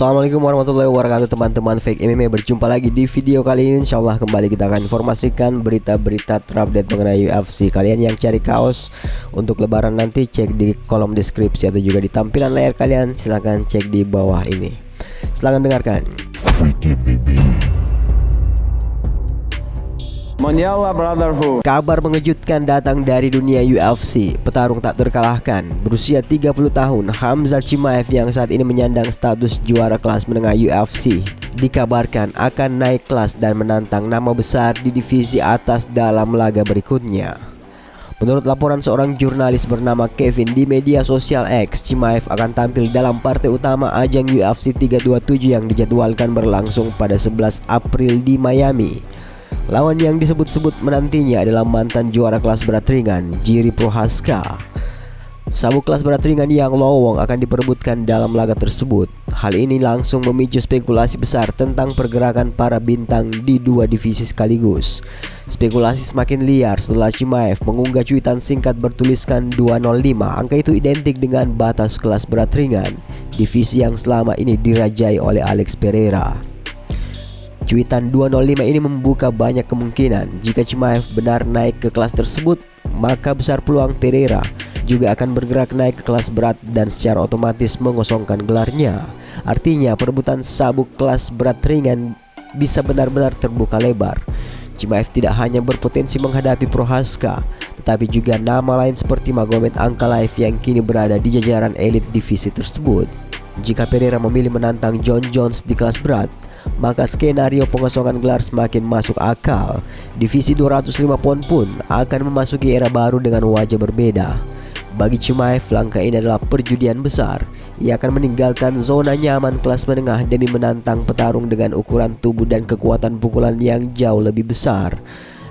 Assalamualaikum warahmatullahi wabarakatuh teman-teman Fake MMA. Berjumpa lagi di video kali ini. Insyaallah kembali kita akan informasikan berita-berita terupdate mengenai UFC. Kalian yang cari kaos untuk lebaran nanti cek di kolom deskripsi atau juga di tampilan layar kalian. Silahkan cek di bawah ini. Silahkan dengarkan. Mondial Brotherhood. Kabar mengejutkan datang dari dunia UFC. Petarung tak terkalahkan berusia 30 tahun Khamzat Chimaev yang saat ini menyandang status juara kelas menengah UFC dikabarkan akan naik kelas dan menantang nama besar di divisi atas dalam laga berikutnya. Menurut laporan seorang jurnalis bernama Kevin di media sosial X, Chimaev akan tampil dalam partai utama ajang UFC 327 yang dijadwalkan berlangsung pada 11 April di Miami. Lawan yang disebut-sebut menantinya adalah mantan juara kelas berat ringan Jiri Prochazka. Sabuk kelas berat ringan yang lowong akan diperebutkan dalam laga tersebut. Hal ini langsung memicu spekulasi besar tentang pergerakan para bintang di dua divisi sekaligus. Spekulasi semakin liar setelah Chimaev mengunggah cuitan singkat bertuliskan 205. Angka itu identik dengan batas kelas berat ringan, divisi yang selama ini dirajai oleh Alex Pereira. Cuitan 205 ini membuka banyak kemungkinan. Jika Chimaev benar naik ke kelas tersebut, maka besar peluang Pereira juga akan bergerak naik ke kelas berat dan secara otomatis mengosongkan gelarnya. Artinya perebutan sabuk kelas berat ringan bisa benar-benar terbuka lebar. Chimaev tidak hanya berpotensi menghadapi Prochazka, tetapi juga nama lain seperti Magomed Ankalaev yang kini berada di jajaran elit divisi tersebut. Jika Pereira memilih menantang Jon Jones di kelas berat, maka skenario pengosongan gelar semakin masuk akal. Divisi 205 pound pun akan memasuki era baru dengan wajah berbeda. Bagi Chimaev, langkah ini adalah perjudian besar. Ia akan meninggalkan zona nyaman kelas menengah demi menantang petarung dengan ukuran tubuh dan kekuatan pukulan yang jauh lebih besar.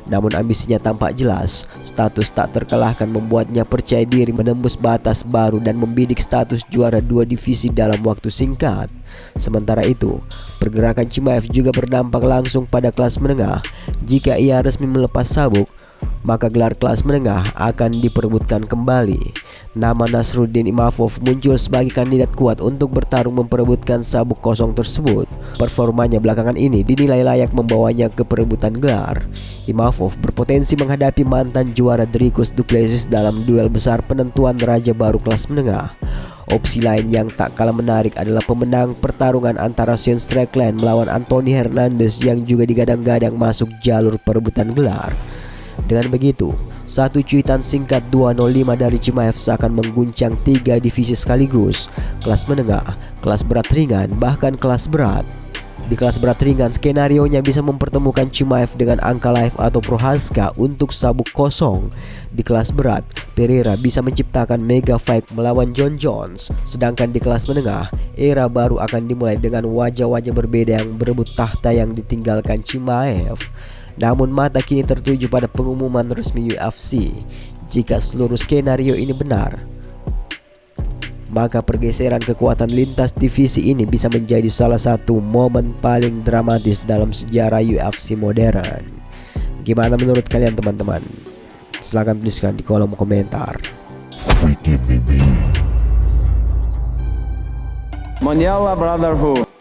Namun ambisinya tampak jelas. Status tak terkalahkan membuatnya percaya diri menembus batas baru dan membidik status juara dua divisi dalam waktu singkat. Sementara itu, pergerakan Chimaev juga berdampak langsung pada kelas menengah. Jika ia resmi melepas sabuk, maka gelar kelas menengah akan diperebutkan kembali. Nama Nasruddin Imavov muncul sebagai kandidat kuat untuk bertarung memperebutkan sabuk kosong tersebut. Performanya belakangan ini dinilai layak membawanya ke perebutan gelar. Imavov berpotensi menghadapi mantan juara Dricus Du Plessis dalam duel besar penentuan raja baru kelas menengah. Opsi lain yang tak kalah menarik adalah pemenang pertarungan antara Sean Strickland melawan Anthony Hernandez yang juga digadang-gadang masuk jalur perebutan gelar. Dengan begitu, satu cuitan singkat 205 dari Chimaev seakan mengguncang tiga divisi sekaligus: kelas menengah, kelas berat ringan, bahkan kelas berat. Di kelas berat ringan, skenarionya bisa mempertemukan Chimaev dengan Ankalaev atau Prochazka untuk sabuk kosong. Di kelas berat, Pereira bisa menciptakan mega fight melawan Jon Jones. Sedangkan di kelas menengah, era baru akan dimulai dengan wajah-wajah berbeda yang berebut tahta yang ditinggalkan Chimaev. Namun mata kini tertuju pada pengumuman resmi UFC. Jika seluruh skenario ini benar, maka pergeseran kekuatan lintas divisi ini bisa menjadi salah satu momen paling dramatis dalam sejarah UFC modern. Gimana menurut kalian teman-teman? Silahkan tuliskan di kolom komentar. Mondial Brotherhood.